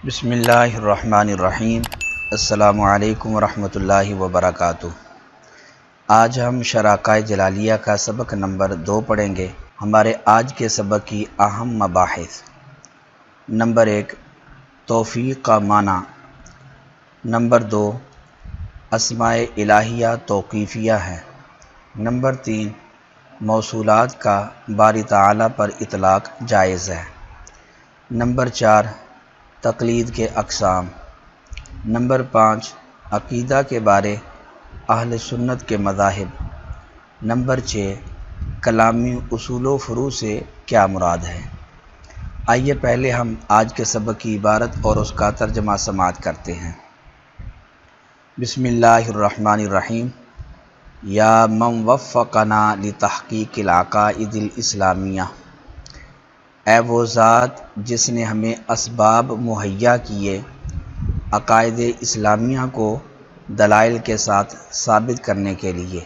بسم اللہ الرحمن الرحیم۔ السلام علیکم ورحمۃ اللہ وبرکاتہ۔ آج ہم شرح عقائد جلالیہ کا سبق نمبر 2 پڑھیں گے۔ ہمارے آج کے سبق کی اہم مباحث: نمبر 1 توفیق کا معنی، نمبر 2 اسماء الہیہ توقیفیہ ہے، نمبر 3 موصولات کا باری تعالیٰ پر اطلاق جائز ہے، نمبر 4 تقلید کے اقسام، نمبر 5 عقیدہ کے بارے اہل سنت کے مذاہب، نمبر 6 کلامی اصول و فروع سے کیا مراد ہے۔ آئیے پہلے ہم آج کے سبق کی عبارت اور اس کا ترجمہ سماعت کرتے ہیں۔ بسم اللہ الرحمن الرحیم۔ یا من وفقنا لتحقیق العقائد الاسلامیہ، اے وہ ذات جس نے ہمیں اسباب مہیا کیے عقائد اسلامیہ کو دلائل کے ساتھ ثابت کرنے کے لیے۔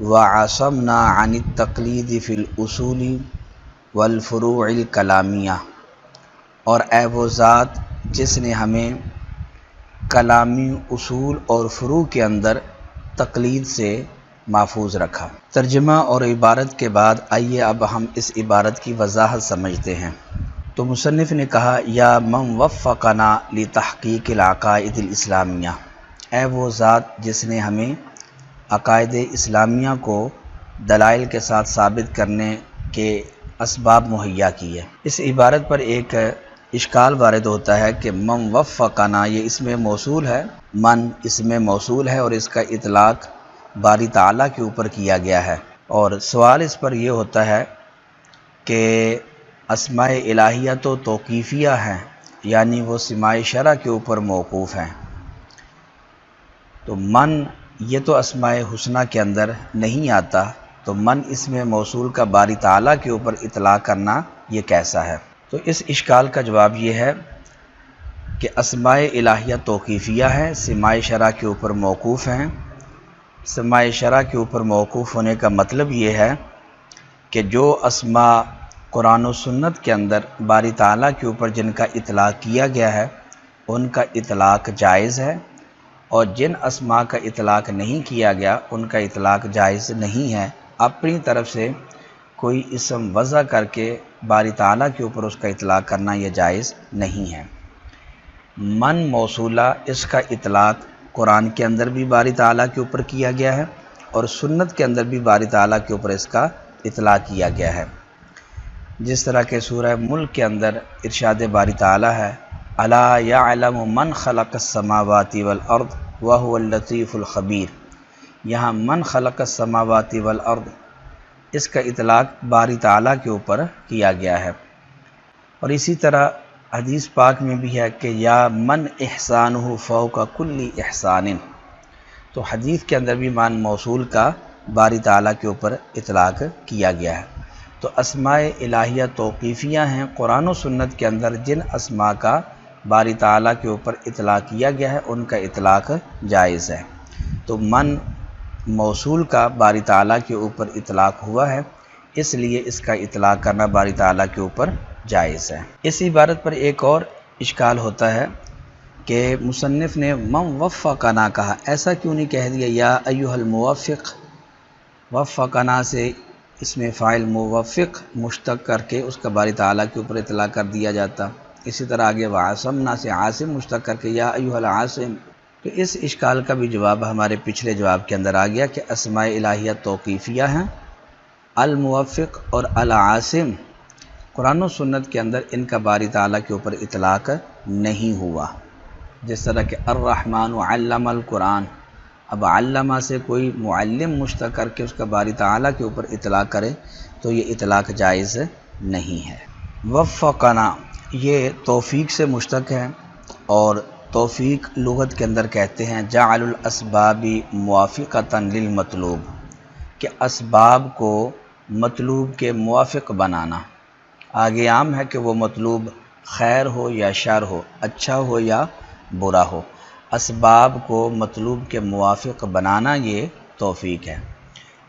وعصمنا عن التقلید فی الاصول والفروع الکلامیہ، اور اے وہ ذات جس نے ہمیں کلامی اصول اور فروع کے اندر تقلید سے محفوظ رکھا۔ ترجمہ اور عبارت کے بعد آئیے اب ہم اس عبارت کی وضاحت سمجھتے ہیں۔ تو مصنف نے کہا یا من وفقنا لتحقیق العقائد الاسلامیہ، اے وہ ذات جس نے ہمیں عقائد اسلامیہ کو دلائل کے ساتھ ثابت کرنے کے اسباب مہیا کیے۔ اس عبارت پر ایک اشکال وارد ہوتا ہے کہ من وفقنا یہ اسم موصول ہے، من اسم موصول ہے اور اس کا اطلاق باری تعالیٰ کے اوپر کیا گیا ہے، اور سوال اس پر یہ ہوتا ہے کہ اسماء الہیہ تو توقیفیہ ہیں، یعنی وہ سماع شرع کے اوپر موقوف ہیں، تو من یہ تو اسماء حسنہ کے اندر نہیں آتا، تو من اسم موصول کا باری تعالیٰ کے اوپر اطلاق کرنا یہ کیسا ہے؟ تو اس اشکال کا جواب یہ ہے کہ اسماء الہیہ توقیفیہ ہیں، سماع شرع کے اوپر موقوف ہیں۔ سماع شرع کے اوپر موقوف ہونے کا مطلب یہ ہے کہ جو اسماء قرآن و سنت کے اندر باری تعالیٰ کے اوپر جن کا اطلاق کیا گیا ہے ان کا اطلاق جائز ہے، اور جن اسماء کا اطلاق نہیں کیا گیا ان کا اطلاق جائز نہیں ہے۔ اپنی طرف سے کوئی اسم وضع کر کے باری تعالیٰ کے اوپر اس کا اطلاق کرنا یہ جائز نہیں ہے۔ من موصولہ اس کا اطلاق قرآن کے اندر بھی باری تعالیٰ کے اوپر کیا گیا ہے اور سنت کے اندر بھی باری تعالیٰ کے اوپر اس کا اطلاق کیا گیا ہے، جس طرح کہ سورہ ملک کے اندر ارشاد باری تعالیٰ ہے الا یعلم من خلق السماوات والارض وهو اللطیف الخبیر۔ یہاں من خلق السماوات والارض اس کا اطلاق باری تعالیٰ کے اوپر کیا گیا ہے، اور اسی طرح حدیث پاک میں بھی ہے کہ یا من احسانہ فوق کل احسان، تو حدیث کے اندر بھی من موصول کا باری تعالیٰ کے اوپر اطلاق کیا گیا ہے۔ تو اسماء الہیہ توقیفیہ ہیں، قرآن و سنت کے اندر جن اسماء کا باری تعالیٰ کے اوپر اطلاق کیا گیا ہے ان کا اطلاق جائز ہے۔ تو من موصول کا باری تعالیٰ کے اوپر اطلاق ہوا ہے، اس لیے اس کا اطلاق کرنا باری تعالیٰ کے اوپر جائز ہے۔ اس عبارت پر ایک اور اشکال ہوتا ہے کہ مصنف نے من وفقنا کہا، ایسا کیوں نہیں کہہ دیا یا ایھا الموفق؟ وفقنا سے اس میں فاعل موفق مشتق کر کے اس کا باری تعالیٰ کے اوپر اطلاق کر دیا جاتا۔ اسی طرح آگے وعصمنا سے عاصم مشتق کر کے یا ایھا العاصم۔ تو اس اشکال کا بھی جواب ہمارے پچھلے جواب کے اندر آ گیا کہ اسماء الہیہ توقیفیہ ہیں، الموفق اور العاصم قرآن و سنت کے اندر ان کا باری تعالیٰ کے اوپر اطلاق نہیں ہوا، جس طرح کہ الرحمن علم القرآن، اب علمہ سے کوئی معلم مشتق کر کے اس کا باری تعالیٰ کے اوپر اطلاق کرے تو یہ اطلاق جائز نہیں ہے۔ وفقنا یہ توفیق سے مشتق ہے، اور توفیق لغت کے اندر کہتے ہیں جعل الاسباب موافقۃ للمطلوب، کہ اسباب کو مطلوب کے موافق بنانا۔ آگے عام ہے کہ وہ مطلوب خیر ہو یا شر ہو، اچھا ہو یا برا ہو، اسباب کو مطلوب کے موافق بنانا یہ توفیق ہے۔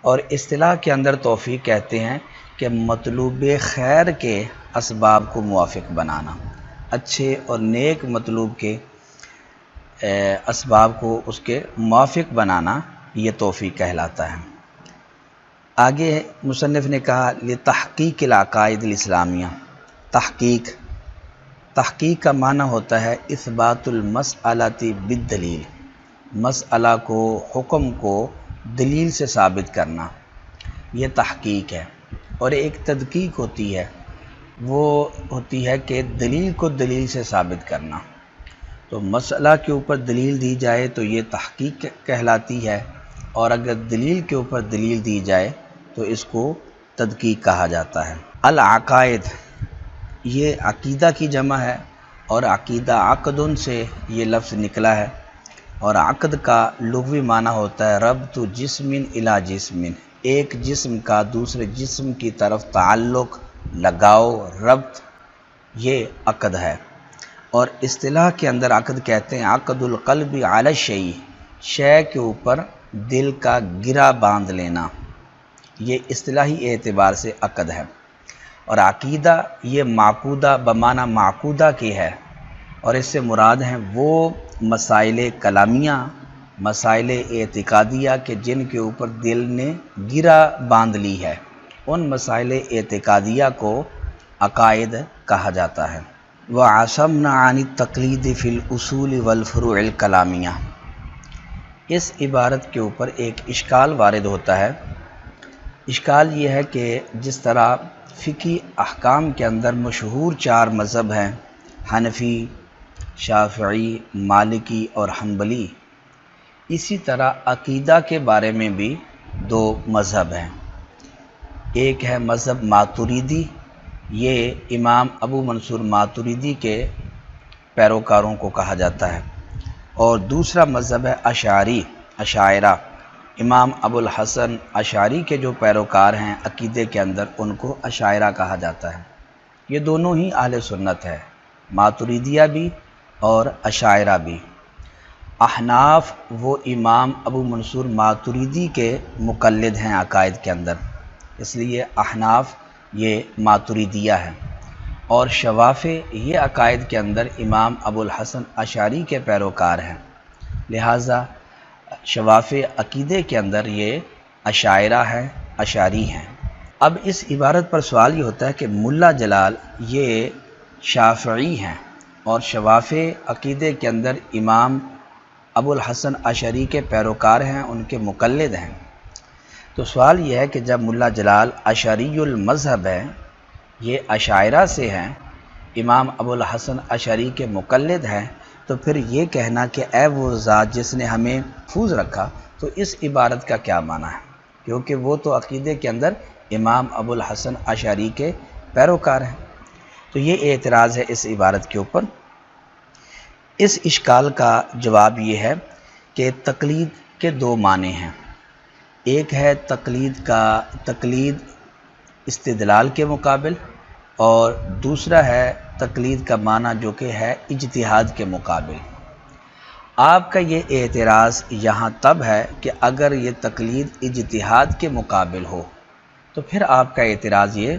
اور اصطلاح کے اندر توفیق کہتے ہیں کہ مطلوب خیر کے اسباب کو موافق بنانا۔ اچھے اور نیک مطلوب کے اسباب کو اس کے موافق بنانا یہ توفیق کہلاتا ہے۔ آگے مصنف نے کہا لتحقیق العقائد الاسلامیہ۔ تحقیق کا معنی ہوتا ہے اثبات المسئلۃ بالدلیل، مسئلہ کو، حکم کو دلیل سے ثابت کرنا، یہ تحقیق ہے۔ اور ایک تدقیق ہوتی ہے، وہ ہوتی ہے کہ دلیل کو دلیل سے ثابت کرنا۔ تو مسئلہ کے اوپر دلیل دی جائے تو یہ تحقیق کہلاتی ہے، اور اگر دلیل کے اوپر دلیل دی جائے تو اس کو تدقیق کہا جاتا ہے۔ العقائد یہ عقیدہ کی جمع ہے، اور عقیدہ عقدن سے یہ لفظ نکلا ہے، اور عقد کا لغوی معنی ہوتا ہے ربط جسم الی جسم، ایک جسم کا دوسرے جسم کی طرف تعلق، لگاؤ، ربط، یہ عقد ہے۔ اور اصطلاح کے اندر عقد کہتے ہیں عقد القلب علی الشیء، شے کے اوپر دل کا گرہ باندھ لینا، یہ اصطلاحی اعتبار سے عقد ہے۔ اور عقیدہ یہ معقودہ بمعنی معقودہ کی ہے، اور اس سے مراد ہیں وہ مسائل کلامیہ، مسائل اعتقادیہ کہ جن کے اوپر دل نے گرہ باندھ لی ہے، ان مسائل اعتقادیہ کو عقائد کہا جاتا ہے۔ وَعَصَمْنَا عَنِ التَّقْلِيدِ فِي الْأُصُولِ وَالْفُرُوعِ الْكَلَامِيَّةِ۔ اس عبارت کے اوپر ایک اشکال وارد ہوتا ہے۔ اشکال یہ ہے کہ جس طرح فقہی احکام کے اندر مشہور 4 مذہب ہیں، حنفی، شافعی، مالکی اور حنبلی، اسی طرح عقیدہ کے بارے میں بھی 2 مذہب ہیں۔ ایک ہے مذہب ماتریدی، یہ امام ابو منصور ماتریدی کے پیروکاروں کو کہا جاتا ہے، اور دوسرا مذہب ہے اشاعرہ، امام ابو الحسن اشعری کے جو پیروکار ہیں عقیدے کے اندر، ان کو اشاعرہ کہا جاتا ہے۔ یہ دونوں ہی اہل سنت ہے، ماتریدیہ بھی اور اشاعرہ بھی۔ احناف وہ امام ابو منصور ماتریدی کے مقلد ہیں عقائد کے اندر، اس لیے احناف یہ ماتریدیہ ہے، اور شوافع یہ عقائد کے اندر امام ابو الحسن اشعری کے پیروکار ہیں، لہٰذا شوافع عقیدے کے اندر یہ اشاعرہ ہیں، اشعری ہیں۔ اب اس عبارت پر سوال یہ ہوتا ہے کہ ملا جلال یہ شافعی ہیں اور شوافع عقیدے کے اندر امام ابو الحسن اشعری کے پیروکار ہیں، ان کے مقلد ہیں۔ تو سوال یہ ہے کہ جب ملا جلال اشعری المذہب ہے، یہ اشاعرہ سے ہیں، امام ابو الحسن اشعری کے مقلد ہیں، تو پھر یہ کہنا کہ اے وہ ذات جس نے ہمیں محفوظ رکھا، تو اس عبارت کا کیا معنی ہے؟ کیونکہ وہ تو عقیدے کے اندر امام ابو الحسن اشعری کے پیروکار ہیں۔ تو یہ اعتراض ہے اس عبارت کے اوپر۔ اس اشکال کا جواب یہ ہے کہ تقلید کے 2 معنی ہیں۔ ایک ہے تقلید استدلال کے مقابل، اور دوسرا ہے تقلید کا معنی جو کہ ہے اجتہاد کے مقابل۔ آپ کا یہ اعتراض یہاں تب ہے کہ اگر یہ تقلید اجتہاد کے مقابل ہو تو پھر آپ کا اعتراض یہ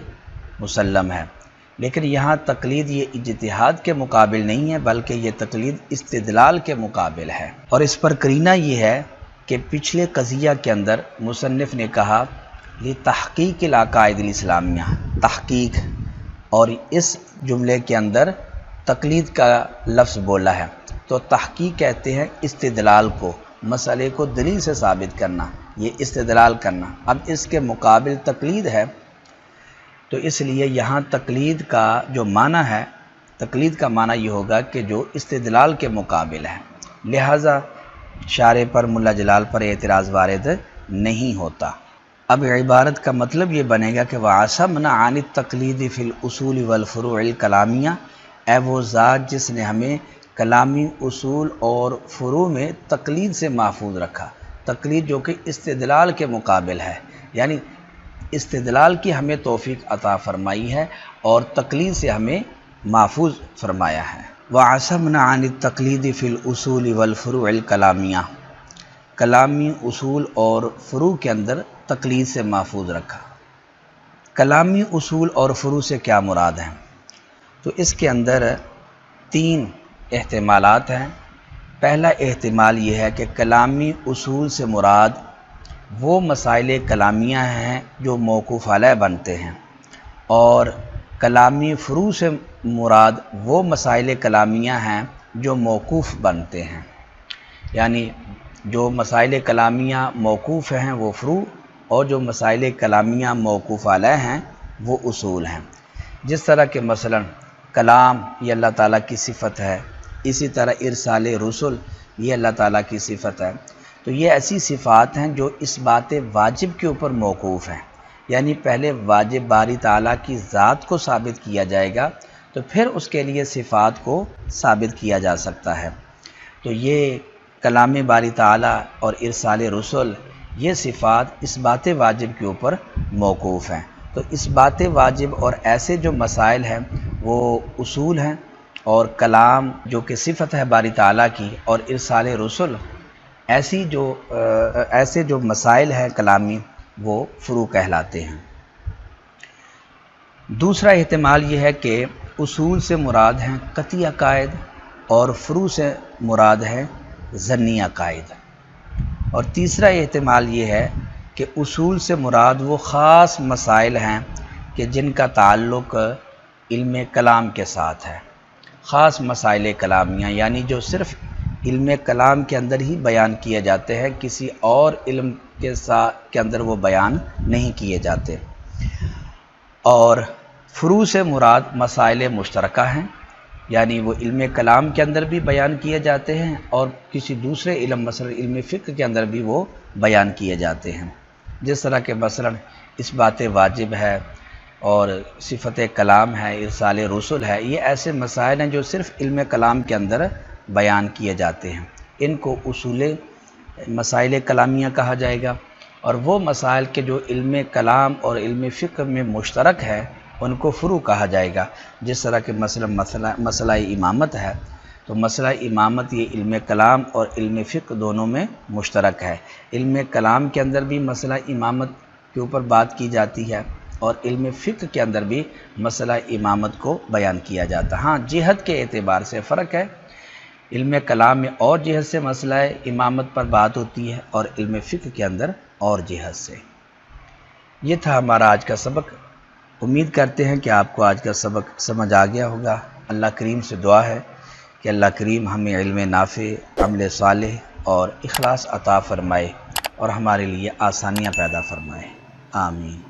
مسلم ہے، لیکن یہاں تقلید یہ اجتہاد کے مقابل نہیں ہے بلکہ یہ تقلید استدلال کے مقابل ہے۔ اور اس پر قرینہ یہ ہے کہ پچھلے قضیہ کے اندر مصنف نے کہا لتحقیق العقائد الاسلامیہ، تحقیق، اور اس جملے کے اندر تقلید کا لفظ بولا ہے، تو تحقیق کہتے ہیں استدلال کو، مسئلے کو دلیل سے ثابت کرنا، یہ استدلال کرنا۔ اب اس کے مقابل تقلید ہے، تو اس لیے یہاں تقلید کا جو معنی ہے، تقلید کا معنی یہ ہوگا کہ جو استدلال کے مقابل ہے، لہٰذا شارح پر ملا جلال پر اعتراض وارد نہیں ہوتا۔ اب عبارت کا مطلب یہ بنے گا کہ وَعَصَمْنَا عَنِ التَّقْلِيدِ فِي الْأُصُولِ وَالْفُرُوعِ الْكَلَامِيَّةِ، اے وہ ذات جس نے ہمیں کلامی اصول اور فروع میں تقلید سے محفوظ رکھا، تقلید جو کہ استدلال کے مقابل ہے، یعنی استدلال کی ہمیں توفیق عطا فرمائی ہے اور تقلید سے ہمیں محفوظ فرمایا ہے۔ وَعَصَمْنَا عَنِ التَّقْلِيدِ فِي الْأُصُولِ وَالْفُرُوعِ الْكَلَامِيَّةِ، کلامی اصول اور فروع کے اندر تقلید سے محفوظ رکھا۔ کلامی اصول اور فروع سے کیا مراد ہے؟ تو اس کے اندر تین احتمالات ہیں۔ پہلا احتمال یہ ہے کہ کلامی اصول سے مراد وہ مسائل کلامیہ ہیں جو موقوف علیہ بنتے ہیں، اور کلامی فروع سے مراد وہ مسائل کلامیہ ہیں جو موقوف بنتے ہیں، یعنی جو مسائل کلامیہ موقوف ہیں وہ فروع، اور جو مسائل کلامیہ موقوف علیہ ہیں وہ اصول ہیں۔ جس طرح کہ مثلا کلام یہ اللہ تعالیٰ کی صفت ہے، اسی طرح ارسال رسل یہ اللہ تعالیٰ کی صفت ہے۔ تو یہ ایسی صفات ہیں جو اس بات واجب کے اوپر موقوف ہیں، یعنی پہلے واجب باری تعالیٰ کی ذات کو ثابت کیا جائے گا تو پھر اس کے لیے صفات کو ثابت کیا جا سکتا ہے۔ تو یہ کلام باری تعالیٰ اور ارسال رسل یہ صفات اس بات واجب کے اوپر موقوف ہیں۔ تو اس بات واجب اور ایسے جو مسائل ہیں وہ اصول ہیں، اور کلام جو کہ صفت ہے باری تعالیٰ کی اور ارسال رسل ایسے جو مسائل ہیں کلامی وہ فروع کہلاتے ہیں۔ دوسرا احتمال یہ ہے کہ اصول سے مراد ہیں قطعی عقائد اور فروع سے مراد ہے ظنی عقائد، اور تیسرا احتمال یہ ہے کہ اصول سے مراد وہ خاص مسائل ہیں کہ جن کا تعلق علم کلام کے ساتھ ہے، خاص مسائل کلامیہ، یعنی جو صرف علم کلام کے اندر ہی بیان کیے جاتے ہیں، کسی اور علم کے اندر وہ بیان نہیں کیے جاتے۔ اور فروع سے مراد مسائل مشترکہ ہیں، یعنی وہ علم کلام کے اندر بھی بیان کیے جاتے ہیں اور کسی دوسرے علم مثلا علم فقہ کے اندر بھی وہ بیان کیے جاتے ہیں۔ جس طرح کہ مثلا اس بات واجب ہے اور صفت کلام ہے، ارسال رسل ہے، یہ ایسے مسائل ہیں جو صرف علم کلام کے اندر بیان کیے جاتے ہیں، ان کو اصول مسائل کلامیہ کہا جائے گا۔ اور وہ مسائل کے جو علم کلام اور علم فقہ میں مشترک ہے ان کو فروع کہا جائے گا۔ جس طرح کہ مثلا مسئلہ امامت ہے، تو مسئلہ امامت یہ علم کلام اور علم فقہ دونوں میں مشترک ہے۔ علم کلام کے اندر بھی مسئلہ امامت کے اوپر بات کی جاتی ہے اور علم فقہ کے اندر بھی مسئلہ امامت کو بیان کیا جاتا ہے۔ ہاں جہت کے اعتبار سے فرق ہے، علم کلام میں اور جہت سے مسئلہ امامت پر بات ہوتی ہے اور علم فقہ کے اندر اور جہت سے۔ یہ تھا ہمارا آج کا سبق۔ امید کرتے ہیں کہ آپ کو آج کا سبق سمجھ آ گیا ہوگا۔ اللہ کریم سے دعا ہے کہ اللہ کریم ہمیں علم نافع، عمل صالح اور اخلاص عطا فرمائے اور ہمارے لیے آسانیاں پیدا فرمائے۔ آمین۔